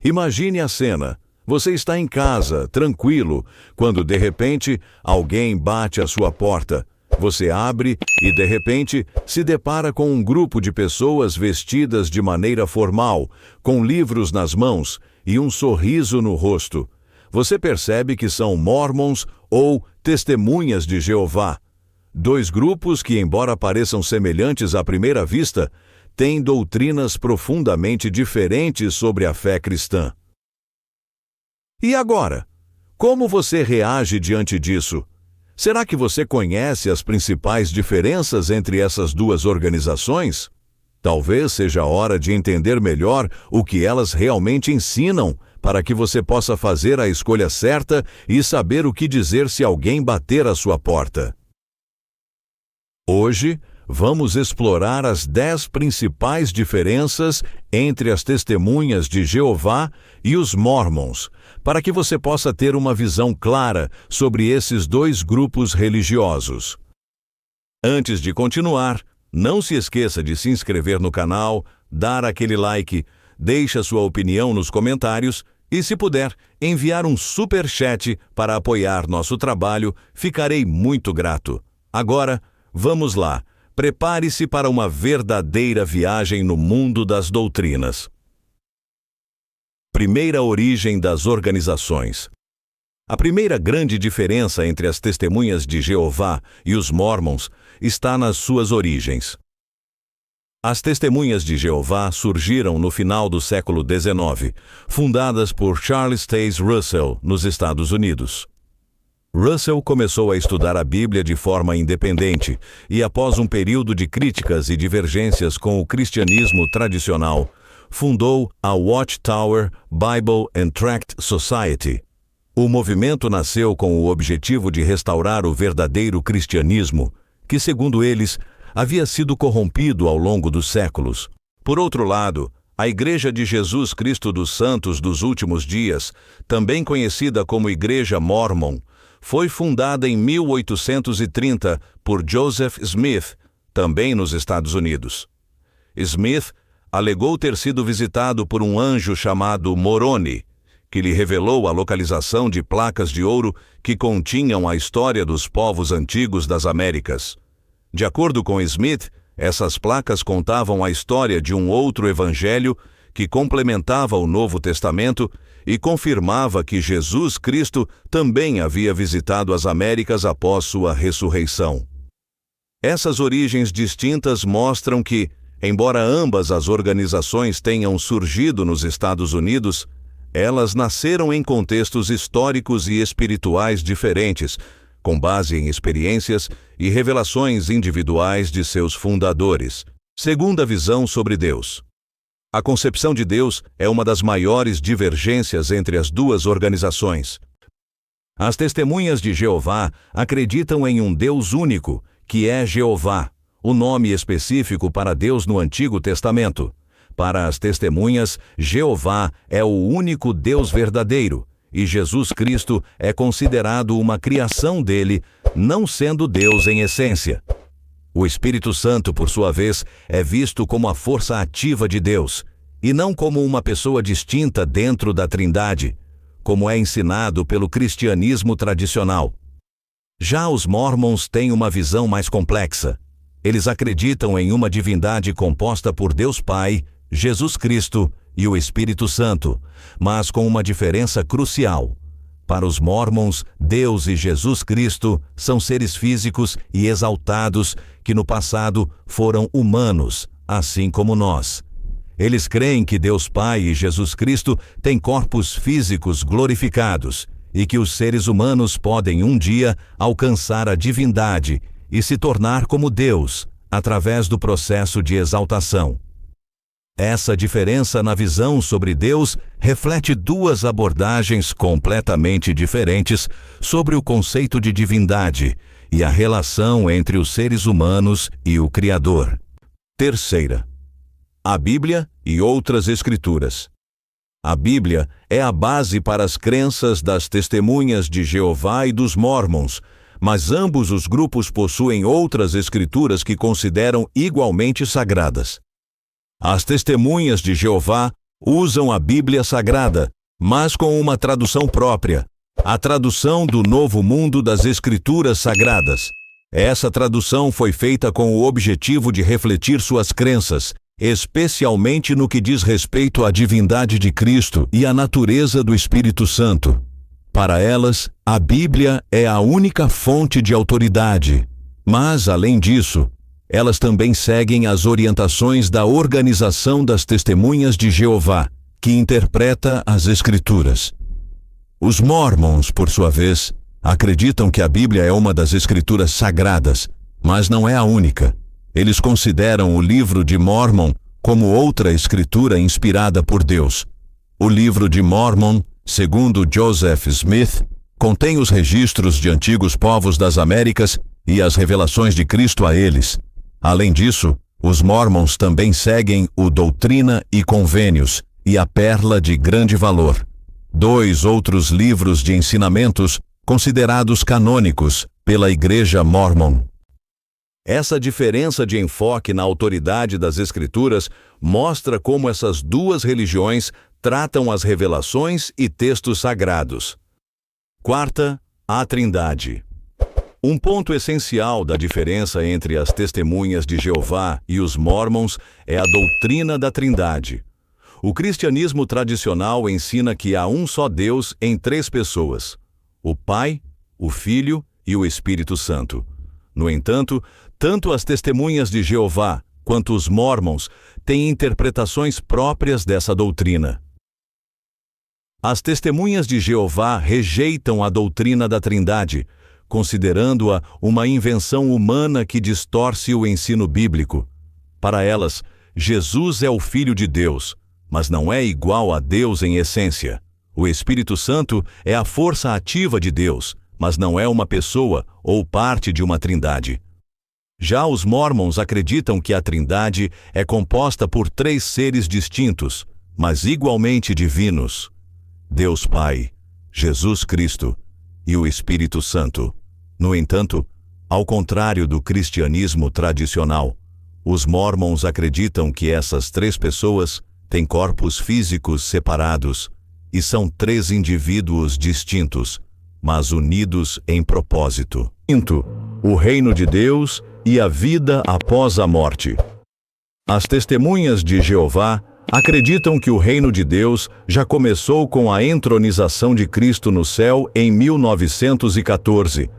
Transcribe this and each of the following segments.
Imagine a cena. Você está em casa, tranquilo, quando de repente alguém bate à sua porta. Você abre e de repente se depara com um grupo de pessoas vestidas de maneira formal, com livros nas mãos e um sorriso no rosto. Você percebe que são Mormons ou Testemunhas de Jeová. Dois grupos que, embora pareçam semelhantes à primeira vista, têm doutrinas profundamente diferentes sobre a fé cristã. E agora? Como você reage diante disso? Será que você conhece as principais diferenças entre essas duas organizações? Talvez seja a hora de entender melhor o que elas realmente ensinam, para que você possa fazer a escolha certa e saber o que dizer se alguém bater à sua porta. Hoje, vamos explorar as 10 principais diferenças entre as Testemunhas de Jeová e os Mormons, para que você possa ter uma visão clara sobre esses dois grupos religiosos. Antes de continuar, não se esqueça de se inscrever no canal, dar aquele like, deixe a sua opinião nos comentários e, se puder, enviar um super chat para apoiar nosso trabalho, ficarei muito grato. Agora, vamos lá. Prepare-se para uma verdadeira viagem no mundo das doutrinas. Primeira origem das organizações. A primeira grande diferença entre as Testemunhas de Jeová e os Mormons está nas suas origens. As Testemunhas de Jeová surgiram no final do século XIX, fundadas por Charles Taze Russell, nos Estados Unidos. Russell começou a estudar a Bíblia de forma independente e, após um período de críticas e divergências com o cristianismo tradicional, fundou a Watchtower Bible and Tract Society. O movimento nasceu com o objetivo de restaurar o verdadeiro cristianismo, que, segundo eles, havia sido corrompido ao longo dos séculos. Por outro lado, a Igreja de Jesus Cristo dos Santos dos Últimos Dias, também conhecida como Igreja Mormon, foi fundada em 1830 por Joseph Smith, também nos Estados Unidos. Smith alegou ter sido visitado por um anjo chamado Moroni, que lhe revelou a localização de placas de ouro que continham a história dos povos antigos das Américas. De acordo com Smith, essas placas contavam a história de um outro evangelho que complementava o Novo Testamento e confirmava que Jesus Cristo também havia visitado as Américas após sua ressurreição. Essas origens distintas mostram que, embora ambas as organizações tenham surgido nos Estados Unidos, elas nasceram em contextos históricos e espirituais diferentes, com base em experiências e revelações individuais de seus fundadores. Segunda visão sobre Deus. A concepção de Deus é uma das maiores divergências entre as duas organizações. As Testemunhas de Jeová acreditam em um Deus único, que é Jeová, o nome específico para Deus no Antigo Testamento. Para as Testemunhas, Jeová é o único Deus verdadeiro, e Jesus Cristo é considerado uma criação dele, não sendo Deus em essência. O Espírito Santo, por sua vez, é visto como a força ativa de Deus, e não como uma pessoa distinta dentro da Trindade, como é ensinado pelo cristianismo tradicional. Já os Mormons têm uma visão mais complexa. Eles acreditam em uma divindade composta por Deus Pai, Jesus Cristo e o Espírito Santo, mas com uma diferença crucial. Para os Mormons, Deus e Jesus Cristo são seres físicos e exaltados que no passado foram humanos, assim como nós. Eles creem que Deus Pai e Jesus Cristo têm corpos físicos glorificados e que os seres humanos podem um dia alcançar a divindade e se tornar como Deus, através do processo de exaltação. Essa diferença na visão sobre Deus reflete duas abordagens completamente diferentes sobre o conceito de divindade e a relação entre os seres humanos e o Criador. Terceira, a Bíblia e outras Escrituras. A Bíblia é a base para as crenças das Testemunhas de Jeová e dos Mormons, mas ambos os grupos possuem outras escrituras que consideram igualmente sagradas. As Testemunhas de Jeová usam a Bíblia Sagrada, mas com uma tradução própria, a tradução do Novo Mundo das Escrituras Sagradas. Essa tradução foi feita com o objetivo de refletir suas crenças, especialmente no que diz respeito à divindade de Cristo e à natureza do Espírito Santo. Para elas, a Bíblia é a única fonte de autoridade. Mas, além disso, elas também seguem as orientações da Organização das Testemunhas de Jeová, que interpreta as Escrituras. Os Mormons, por sua vez, acreditam que a Bíblia é uma das Escrituras sagradas, mas não é a única. Eles consideram o livro de Mórmon como outra escritura inspirada por Deus. O livro de Mórmon, segundo Joseph Smith, contém os registros de antigos povos das Américas e as revelações de Cristo a eles. Além disso, os Mormons também seguem o Doutrina e Convênios e a Perla de Grande Valor, 2 outros livros de ensinamentos considerados canônicos pela Igreja Mórmon. Essa diferença de enfoque na autoridade das Escrituras mostra como essas duas religiões tratam as revelações e textos sagrados. Quarta, a Trindade. Um ponto essencial da diferença entre as Testemunhas de Jeová e os Mormons é a doutrina da Trindade. O cristianismo tradicional ensina que há um só Deus em 3 pessoas: o Pai, o Filho e o Espírito Santo. No entanto, tanto as Testemunhas de Jeová quanto os Mormons têm interpretações próprias dessa doutrina. As Testemunhas de Jeová rejeitam a doutrina da Trindade, considerando-a uma invenção humana que distorce o ensino bíblico. Para elas, Jesus é o Filho de Deus, mas não é igual a Deus em essência. O Espírito Santo é a força ativa de Deus, mas não é uma pessoa ou parte de uma trindade. Já os Mormons acreditam que a Trindade é composta por 3 seres distintos, mas igualmente divinos: Deus Pai, Jesus Cristo e o Espírito Santo. No entanto, ao contrário do cristianismo tradicional, os Mormons acreditam que essas 3 pessoas têm corpos físicos separados e são 3 indivíduos distintos, mas unidos em propósito. Quinto, o reino de Deus e a vida após a morte. As Testemunhas de Jeová acreditam que o reino de Deus já começou com a entronização de Cristo no céu em 1914.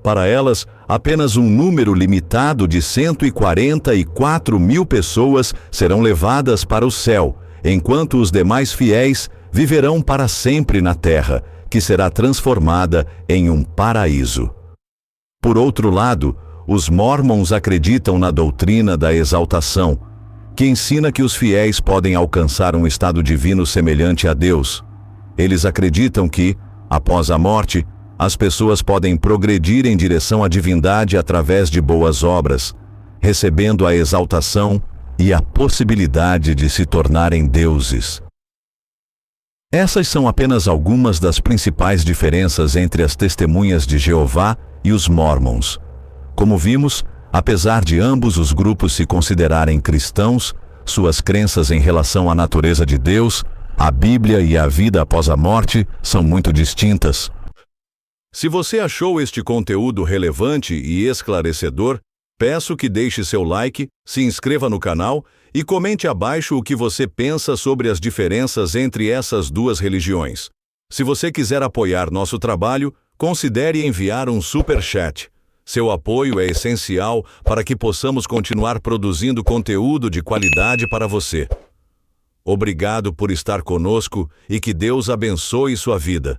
Para elas, apenas um número limitado de 144 mil pessoas serão levadas para o céu, enquanto os demais fiéis viverão para sempre na terra, que será transformada em um paraíso. Por outro lado, os Mormons acreditam na doutrina da exaltação, que ensina que os fiéis podem alcançar um estado divino semelhante a Deus. Eles acreditam que, após a morte, as pessoas podem progredir em direção à divindade através de boas obras, recebendo a exaltação e a possibilidade de se tornarem deuses. Essas são apenas algumas das principais diferenças entre as Testemunhas de Jeová e os Mormons. Como vimos, apesar de ambos os grupos se considerarem cristãos, suas crenças em relação à natureza de Deus, a Bíblia e a vida após a morte são muito distintas. Se você achou este conteúdo relevante e esclarecedor, peço que deixe seu like, se inscreva no canal e comente abaixo o que você pensa sobre as diferenças entre essas duas religiões. Se você quiser apoiar nosso trabalho, considere enviar um super chat. Seu apoio é essencial para que possamos continuar produzindo conteúdo de qualidade para você. Obrigado por estar conosco e que Deus abençoe sua vida.